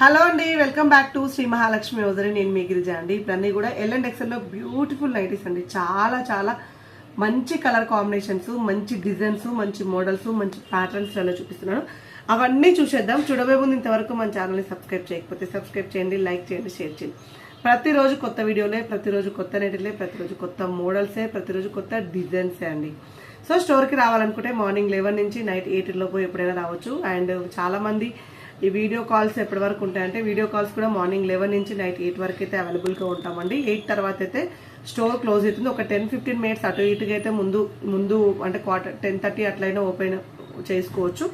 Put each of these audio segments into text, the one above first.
Hello అండి, welcome back to Shri Mahalakshmi hosiery. నేను మీ గిరిజ అండి. ఇప్పుడన్నీ కూడా L&XL లో బ్యూటిఫుల్ నైటీస్ అండి. చాలా చాలా మంచి కలర్ కాంబినేషన్స్, మంచి డిజైన్స్, మంచి మోడల్స్, మంచి ప్యాటర్న్స్ లలో చూపిస్తున్నాను. అవన్నీ చూసేద్దాం. చూడబోయే ముందు ఇంతవరకు మన ఛానల్ని సబ్స్క్రైబ్ చేయకపోతే సబ్స్క్రైబ్ చేయండి, లైక్ చేయండి, షేర్ చేయండి. ప్రతిరోజు కొత్త వీడియోలే, ప్రతిరోజు కొత్త నైటీలే, ప్రతిరోజు కొత్త మోడల్సే, ప్రతిరోజు కొత్త డిజైన్సే అండి. సో స్టోర్కి రావాలనుకుంటే మార్నింగ్ 11 నుంచి నైట్ 8 లోపు ఎప్పుడైనా రావచ్చు. అండ్ చాలా మంది ఈ వీడియో కాల్స్ ఎప్పటి వరకు ఉంటాయంటే వీడియో కాల్స్ కూడా మార్నింగ్ 11 నుంచి నైట్ 8 వరకు అయితే అవైలబుల్గా ఉంటామండి. 8 తర్వాత అయితే స్టోర్ క్లోజ్ అవుతుంది. ఒక 10-15 మినిట్స్ అటు ఇటుగా అయితే ముందు అంటే 10:30 అట్లయినా ఓపెన్ చేసుకోవచ్చు.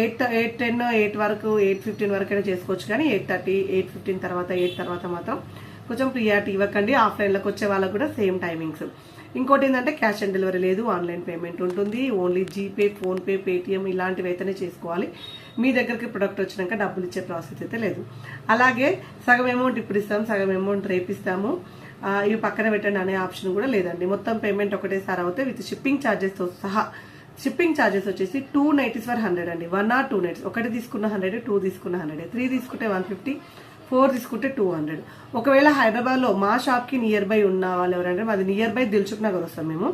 8 వరకు 8:15 వరకు అయినా చేసుకోవచ్చు. కానీ 8:30, 8:15 తర్వాత 8 తర్వాత మాత్రం కొంచెం ప్రియారిటీ ఇవ్వకండి. ఆఫ్లైన్లోకి వచ్చే వాళ్ళకు కూడా సేమ్ టైమింగ్స్. ఇంకోటి ఏంటంటే క్యాష్ ఆన్ డెలివరీ లేదు, ఆన్లైన్ పేమెంట్ ఉంటుంది. ఓన్లీ జీపే, ఫోన్పే, పేటిఎం ఇలాంటివి అయితేనే చేసుకోవాలి. మీ దగ్గరికి ప్రొడక్ట్ వచ్చినాక డబ్బులు ఇచ్చే ప్రాసెస్ అయితే లేదు. అలాగే సగం అమౌంట్ ఇప్పుడు ఇస్తాం, సగం అమౌంట్ రేపిస్తాము, ఇవి పక్కన పెట్టండి అనే ఆప్షన్ కూడా లేదండి. మొత్తం పేమెంట్ ఒకటేసారి అవుతే విత్ షిప్పింగ్ ఛార్జెస్తో సహా. షిప్పింగ్ ఛార్జెస్ వచ్చేసి 2 నైటీస్ ఫర్ 100 అండి. 1 or 2 నైట్స్, ఒకటి తీసుకున్న 100, 2 తీసుకున్న 100, 3 తీసుకుంటే 150, 4 తీసుకుంటే 200. ఒకవేళ హైదరాబాద్లో మా షాప్కి నియర్ బై ఉన్న వాళ్ళు ఎవరంటే, మాది నియర్ బై దిల్సుఖ్ నగర్ వస్తాం. మేము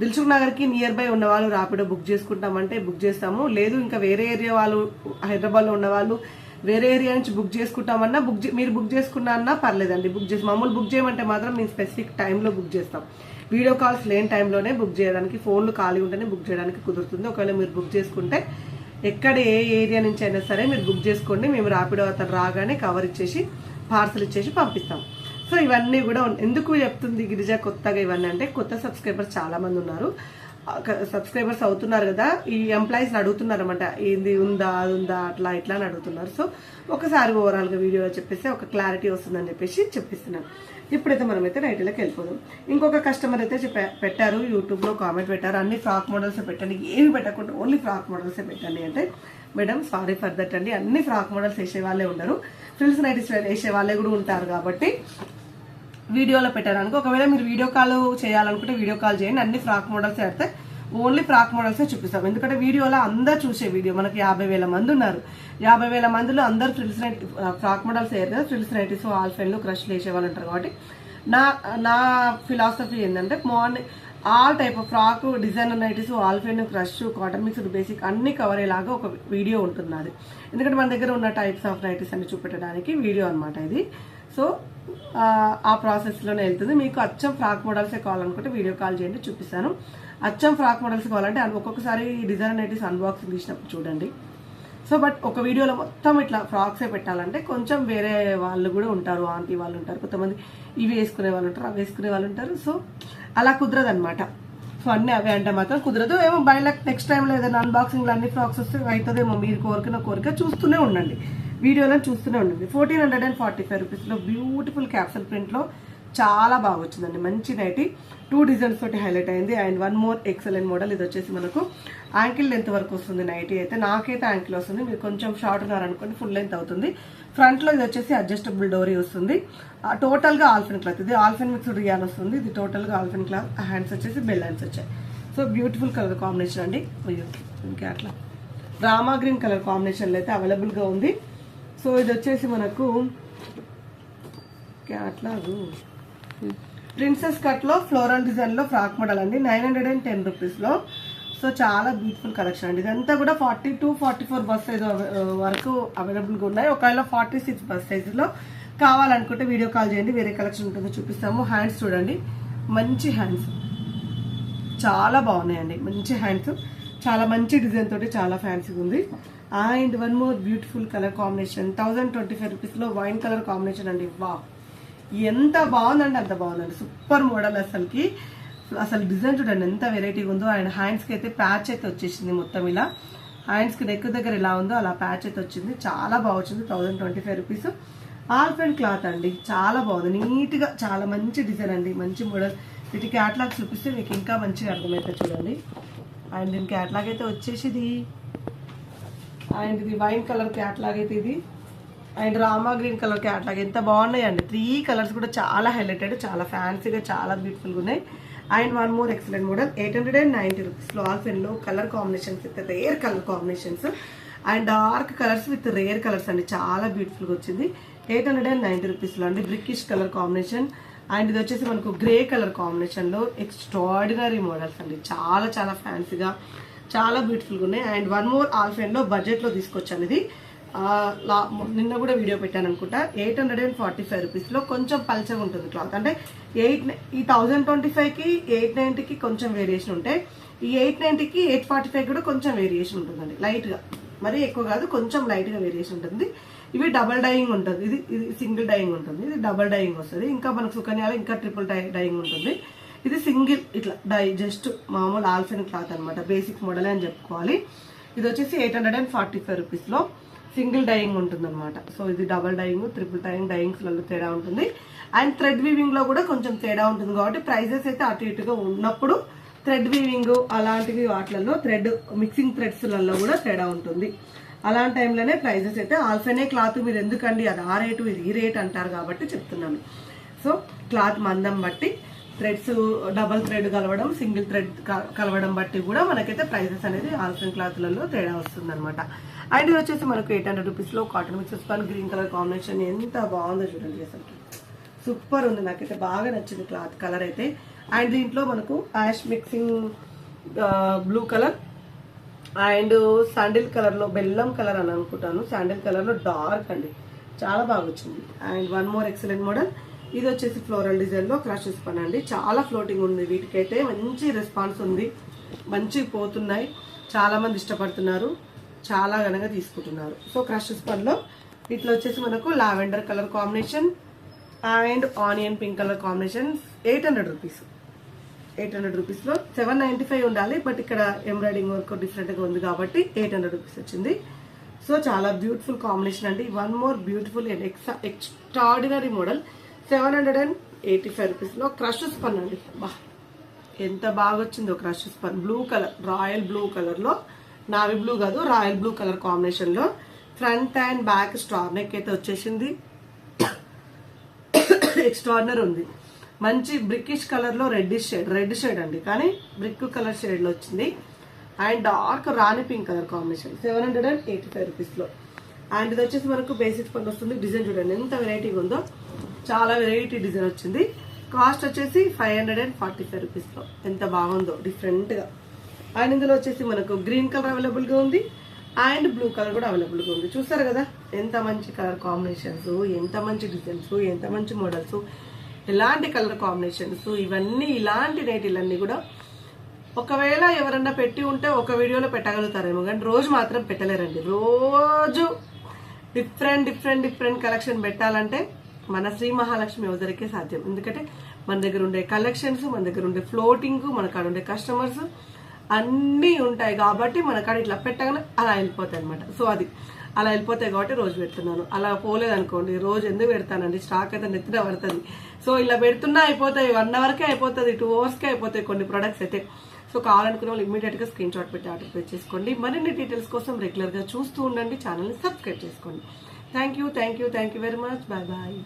దిల్సుఖ్ నగర్కి నియర్ బై ఉన్న వాళ్ళు ర్యాపిడో బుక్ చేసుకుంటామంటే బుక్ చేస్తాము. లేదు ఇంకా వేరే ఏరియా వాళ్ళు, హైదరాబాద్లో ఉన్న వాళ్ళు వేరే ఏరియా నుంచి బుక్ చేసుకుంటామన్నా మీరు బుక్ చేసుకున్నా అన్నా పర్లేదండి. మామూలు బుక్ చేయమంటే మాత్రం మేము స్పెసిఫిక్ టైంలో బుక్ చేస్తాం. వీడియో కాల్స్ లేని టైంలోనే బుక్ చేయడానికి, ఫోన్లు ఖాళీ ఉంటేనే బుక్ చేయడానికి కుదురుతుంది. ఒకవేళ మీరు బుక్ చేసుకుంటే ఎక్కడ ఏ ఏరియా నుంచి అయినా సరే మీరు బుక్ చేసుకోండి. మేము ర్యాపిడో అతను రాగానే కవర్ ఇచ్చేసి పార్సల్ ఇచ్చేసి పంపిస్తాం. సో ఇవన్నీ కూడా ఎందుకు చెప్తుంది గిరిజ కొత్తగా ఇవన్నీ అంటే, కొత్త సబ్స్క్రైబర్స్ చాలా మంది ఉన్నారు. సబ్స్క్రైబర్స్ అవుతున్నారు కదా, ఈ ఎంప్లాయీస్ని అడుగుతున్నారు అనమాట, ఇది ఉందా అది ఉందా అట్లా ఇట్లా అని అడుగుతున్నారు. సో ఒకసారి ఓవరాల్గా వీడియోలో చెప్పేస్తే ఒక క్లారిటీ వస్తుందని చెప్పేసి చెప్పిస్తున్నాను. ఇప్పుడైతే మనమైతే నైటీలోకి వెళ్ళిపోదాం. ఇంకొక కస్టమర్ అయితే పెట్టారు, యూట్యూబ్లో కామెంట్ పెట్టారు, అన్ని ఫ్రాక్ మోడల్స్ పెట్టండి, ఏమి పెట్టకుండా ఓన్లీ ఫ్రాక్ మోడల్సే పెట్టండి అంటే, మేడం సారీ ఫర్ దట్ అండి. అన్ని ఫ్రాక్ మోడల్స్ వేసే వాళ్ళే ఉండరు, ఫ్రిల్స్ నైటీస్ వేసే వాళ్ళే కూడా ఉంటారు. కాబట్టి వీడియోలో పెట్టడానికి, ఒకవేళ మీరు వీడియో కాల్ చేయాలనుకుంటే వీడియో కాల్ చేయండి. అన్ని ఫ్రాక్ మోడల్స్ అయితే ఓన్లీ ఫ్రాక్ మోడల్సే చూపిస్తాం. ఎందుకంటే వీడియోలో అందరు చూసే వీడియో మనకి 50,000 మంది ఉన్నారు. 50,000 మందిలో అందరు ఫ్రిల్స్ నైట్ ఫ్రాక్ మోడల్స్ వేయరు కదా. ఫ్రిల్స్ నైటీస్, ఆల్ఫెన్లు, క్రష్లు వేసే వాళ్ళు ఉంటారు. కాబట్టి నా ఫిలాసఫీ ఏంటంటే, morning all type of frock, designer nighties, ఆల్ఫెన్, క్రష్, కాటన్ మిక్స్డ్, బేసిక్ అన్ని కవర్ అయ్యేలాగా ఒక వీడియో ఉంటుంది అది. ఎందుకంటే మన దగ్గర ఉన్న టైప్స్ ఆఫ్ నైటీస్ అన్ని చూపెట్టడానికి వీడియో అనమాట ఇది. సో ఆ ప్రాసెస్లోనే వెళ్తుంది. మీకు అచ్చం ఫ్రాక్ మోడల్సే కావాలనుకుంటే వీడియో కాల్ చేయండి, చూపిస్తాను. అచ్చం ఫ్రాక్ మోడల్స్ కావాలంటే ఒక్కొక్కసారి డిజైనర్ నైటీస్ అన్బాక్సింగ్ తీసినప్పుడు చూడండి. సో బట్ ఒక వీడియోలో మొత్తం ఇట్లా ఫ్రాక్సే పెట్టాలంటే కొంచెం వేరే వాళ్ళు కూడా ఉంటారు, ఆంటీ వాళ్ళు ఉంటారు, కొంతమంది ఇవి వేసుకునే వాళ్ళు ఉంటారు, అవి వేసుకునే వాళ్ళు ఉంటారు. సో అలా కుదరదు అనమాట. సో అన్ని అవే అంటే మాత్రం కుదరదు. ఏమో బై లక్ నెక్స్ట్ టైంలో ఏదైనా అన్బాక్సింగ్లో అన్ని ఫ్రాక్స్ వస్తే అవుతుందేమో. మీరు కోరిక చూస్తూనే ఉండండి, వీడియోలో చూస్తూనే ఉండండి. 1445 రూపీస్లో బ్యూటిఫుల్ క్యాప్సల్ ప్రింట్లో చాలా బాగా వచ్చిందండి. మంచి నైటీ, 2 డిజైన్స్ తోటి హైలైట్ అయింది. And 1 more excellent model. ఇది వచ్చేసి మనకు యాంకిల్ లెంత్ వరకు వస్తుంది నైటీ అయితే. నాకైతే యాంకిల్ వస్తుంది, మీరు కొంచెం షార్ట్ ఉన్నారనుకోండి ఫుల్ లెంత్ అవుతుంది. ఫ్రంట్లో ఇది వచ్చేసి అడ్జస్టబుల్ డోరీ వస్తుంది. టోటల్గా ఆల్ఫెన్ క్లాత్, ఇది ఆల్ఫెన్ మిక్స్డ్ రియాన్ వస్తుంది. ఇది టోటల్గా ఆల్ఫెన్ క్లాత్. హ్యాండ్స్ వచ్చేసి బెల్ హ్యాండ్స్ వచ్చాయి. సో బ్యూటిఫుల్ కలర్ కాంబినేషన్ అండి. ఇంకా అట్లా రామా గ్రీన్ కలర్ కాంబినేషన్లో అయితే అవైలబుల్గా ఉంది. సో ఇది వచ్చేసి మనకు అట్లా ప్రిన్సెస్ కట్ లో ఫ్లోరల్ డిజైన్ లో ఫ్రాక్ మోడల్ అండి. 910 రూపీస్లో. సో చాలా బ్యూటిఫుల్ కలెక్షన్ అండి. ఇదంతా కూడా 42-44 బస్ సైజ్ వరకు అవైలబుల్గా ఉన్నాయి. ఒకవేళ 46 బస్ సైజులో కావాలనుకుంటే వీడియో కాల్ చేయండి, వేరే కలెక్షన్ ఉంటుందో చూపిస్తాము. హ్యాండ్స్ చూడండి, మంచి హ్యాండ్స్ చాలా బాగున్నాయండి. మంచి హ్యాండ్స్, చాలా మంచి డిజైన్ తోటి చాలా ఫ్యాన్సీగా ఉంది. And 1 more beautiful colour combination 1025 రూపీస్లో వైన్ కలర్ కాంబినేషన్ అండి. వా, ఎంత బాగుందండి, అంత బాగుందండి. Super model. అసలు డిజైన్ చూడండి ఎంత వెరైటీగా ఉందో. అండ్ హ్యాండ్స్కి అయితే ప్యాచ్ అయితే వచ్చేసింది మొత్తం ఇలా. హ్యాండ్స్కి నెక్ దగ్గర ఎలా ఉందో అలా ప్యాచ్ అయితే వచ్చింది. చాలా బాగా వచ్చింది. 1025 రూపీస్. ఆల్ఫెన్ క్లాత్ అండి, చాలా బాగుంది, నీట్గా చాలా మంచి డిజైన్ అండి, మంచి మోడల్. వీటి క్యాట్లాగ్ చూపిస్తే మీకు ఇంకా మంచిగా అర్థమైతే చూడండి. అండ్ దీని క్యాట్లాగ్ అయితే వచ్చేసి అండ్ ఇది వైన్ కలర్ క్యాట్లాగ్ అయితే ఇది. And Rama green colour catalogue ఎంత బాగున్నాయండి. 3 కలర్స్ కూడా చాలా హైలైటెడ్, చాలా ఫ్యాన్సీగా, చాలా బ్యూటిఫుల్గా ఉన్నాయి. అండ్ 1 మోర్ ఎక్సలెంట్ మోడల్ 890 రూపీస్లో ఆల్ఫెన్లో కలర్ కాంబినేషన్స్ అయితే rare colour combinations. And dark colours with rare colours అండి, చాలా బ్యూటిఫుల్గా వచ్చింది. 890 రూపీస్లో అండి, బ్రికిష్ కలర్ కాంబినేషన్. అండ్ ఇది వచ్చేసి మనకు గ్రే కలర్ కాంబినేషన్లో ఎక్స్ట్రాడినరీ మోడల్స్ అండి, చాలా చాలా ఫ్యాన్సీగా చాలా బ్యూటిఫుల్గా ఉన్నాయి. అండ్ వన్ మోర్ ఆల్ఫెన్లో బడ్జెట్లో తీసుకొచ్చాను. ఇది నిన్న కూడా వీడియో పెట్టాను అనుకుంటా. 845 రూపీస్లో కొంచెం పల్చగా ఉంటుంది క్లాత్. అంటే ఈ 1025కి 890కి కొంచెం వేరియేషన్ ఉంటాయి. ఈ 890కి 845 కూడా కొంచెం వేరియేషన్ ఉంటుందండి, లైట్గా, మరీ ఎక్కువ కాదు, కొంచెం లైట్గా వేరియేషన్ ఉంటుంది. ఇవి డబల్ డైయింగ్ ఉంటుంది, ఇది సింగిల్ డైయింగ్ ఉంటుంది, ఇది డబల్ డైయింగ్ వస్తుంది. ఇంకా మనకు సుకన్యాలో ఇంకా ట్రిపుల్ డైయింగ్ ఉంటుంది. ఇది సింగిల్ ఇట్లా డై, జస్ట్ మామూలు ఆల్ఫెన్ క్లాత్ అనమాట, బేసిక్ మోడల్ అని చెప్పుకోవాలి. ఇది వచ్చేసి 845 రూపీస్లో సింగిల్ డైయింగ్ ఉంటుంది అనమాట. సో ఇది డబల్ డైయింగ్, ట్రిపుల్ డైయింగ్స్లలో తేడా ఉంటుంది. అండ్ థ్రెడ్ వీవింగ్ లో కూడా కొంచెం తేడా ఉంటుంది కాబట్టి ప్రైజెస్ అయితే అటు ఇటుగా ఉన్నప్పుడు థ్రెడ్ వీవింగ్ అలాంటివి వాటిలలో థ్రెడ్ మిక్సింగ్ థ్రెడ్స్లలో కూడా తేడా ఉంటుంది. అలాంటి టైంలోనే ప్రైజెస్ అయితే ఆల్ఫెనే క్లాత్ మీరు ఎందుకండి అది ఆ రేటు ఇది ఈ రేట్ అంటారు కాబట్టి చెప్తున్నాను. సో క్లాత్ మందం బట్టి థ్రెడ్స్ డబల్ థ్రెడ్ కలవడం సింగిల్ థ్రెడ్ కలవడం బట్టి కూడా మనకైతే ప్రైజెస్ అనేది ఆల్ఫెన్ క్లాత్లలో తేడా వస్తుంది అనమాట. అండ్ ఇది వచ్చేసి మనకు 800 రూపీస్లో కాటన్ మిక్సెస్ పని గ్రీన్ కలర్ కాంబినేషన్ ఎంత బాగుందో చూడండి, అసలు సూపర్ ఉంది, నాకైతే బాగా నచ్చింది క్లాత్ కలర్ అయితే. అండ్ దీంట్లో మనకు ash mixing blue colour and sandal కలర్లో బెల్లం కలర్ అని అనుకుంటాను, శాండిల్ కలర్లో డార్క్ అండి, చాలా బాగా వచ్చింది. And one more excellent model, ఇది వచ్చేసి ఫ్లోరల్ డిజైన్లో క్రషెస్ పని అండి, చాలా ఫ్లోటింగ్ ఉంది, వీటికైతే మంచి రెస్పాన్స్ ఉంది, మంచిగా పోతున్నాయి, చాలా మంది ఇష్టపడుతున్నారు, చాలా ఘనంగా తీసుకుంటున్నారు. సో క్రషెస్ పనిలో వీటిలో వచ్చేసి మనకు lavender colour combination and onion pink colour combination. 800 rupees, 800 రూపీస్లో 795 ఉండాలి, బట్ ఇక్కడ ఎంబ్రాయిడింగ్ వర్క్ డిఫరెంట్గా ఉంది కాబట్టి 800 రూపీస్ వచ్చింది. సో చాలా బ్యూటిఫుల్ కాంబినేషన్ అండి. One more beautiful and extraordinary model 785 రూపీస్లో క్రషెస్ పన్ అండి, బా ఎంత బాగా వచ్చిందో క్రషెస్ పన్. బ్లూ కలర్, రాయల్ బ్లూ కలర్లో, నావీ బ్లూ కాదు రాయల్ బ్లూ కలర్ కాంబినేషన్లో front and back star neck అయితే వచ్చేసింది, ఎక్స్ట్రాడినరీ ఉంది. మంచి బ్రికిష్ కలర్లో రెడ్ షేడ్ అండి, కానీ బ్రిక్ కలర్ షేడ్లో వచ్చింది. And dark Rani pink colour combination 785 రూపీస్లో. అండ్ ఇది వచ్చేసి మనకు బేసిక్ పని వస్తుంది. డిజైన్ చూడండి ఎంత వెరైటీగా ఉందో, చాలా వెరైటీ డిజైన్ వచ్చింది. కాస్ట్ వచ్చేసి 545 రూపీస్లో, ఎంత బాగుందో డిఫరెంట్గా. అండ్ ఇందులో వచ్చేసి మనకు గ్రీన్ కలర్ అవైలబుల్గా ఉంది అండ్ బ్లూ కలర్ కూడా అవైలబుల్గా ఉంది. చూసారు కదా ఎంత మంచి కలర్ కాంబినేషన్స్, ఎంత మంచి డిజైన్స్, ఎంత మంచి మోడల్స్, ఎలాంటి కలర్ కాంబినేషన్స్, ఇవన్నీ ఇలాంటి రేట్లన్నీ కూడా ఒకవేళ ఎవరన్నా పెట్టి ఉంటే ఒక వీడియోలో పెట్టగలుగుతారేమో, కానీ రోజు మాత్రం పెట్టలేరండి. రోజు డిఫరెంట్ కలెక్షన్ పెట్టాలంటే మన శ్రీ మహాలక్ష్మి యువతరికే సాధ్యం. ఎందుకంటే మన దగ్గర ఉండే కలెక్షన్స్, మన దగ్గర ఉండే ఫ్లోటింగ్, మన కాడ ఉండే కస్టమర్స్ అన్నీ ఉంటాయి కాబట్టి మన కాడ ఇట్లా పెట్టగానే అలా వెళ్ళిపోతాయి అనమాట. సో అది అలా వెళ్ళిపోతాయి కాబట్టి రోజు పెడుతున్నాను. అలా పోలేదు అనుకోండి, రోజు ఎందుకు పెడతానండి, స్టాక్ అయితే నెత్తిన పడుతుంది. సో ఇలా పెడుతున్నా అయిపోతాయి, 1 అవర్కే అయిపోతుంది, 2 అవర్స్కే అయిపోతాయి కొన్ని ప్రొడక్ట్స్ అయితే. సో కావాలనుకునే వాళ్ళు ఇమీడియట్గా స్క్రీన్ షాట్ పెట్టి ఆర్డర్ పే చేసుకోండి. మరిన్ని డీటెయిల్స్ కోసం రెగ్యులర్గా చూస్తూ ఉండండి, ఛానల్ని సబ్స్క్రైబ్ చేసుకోండి. Thank you very much, bye bye.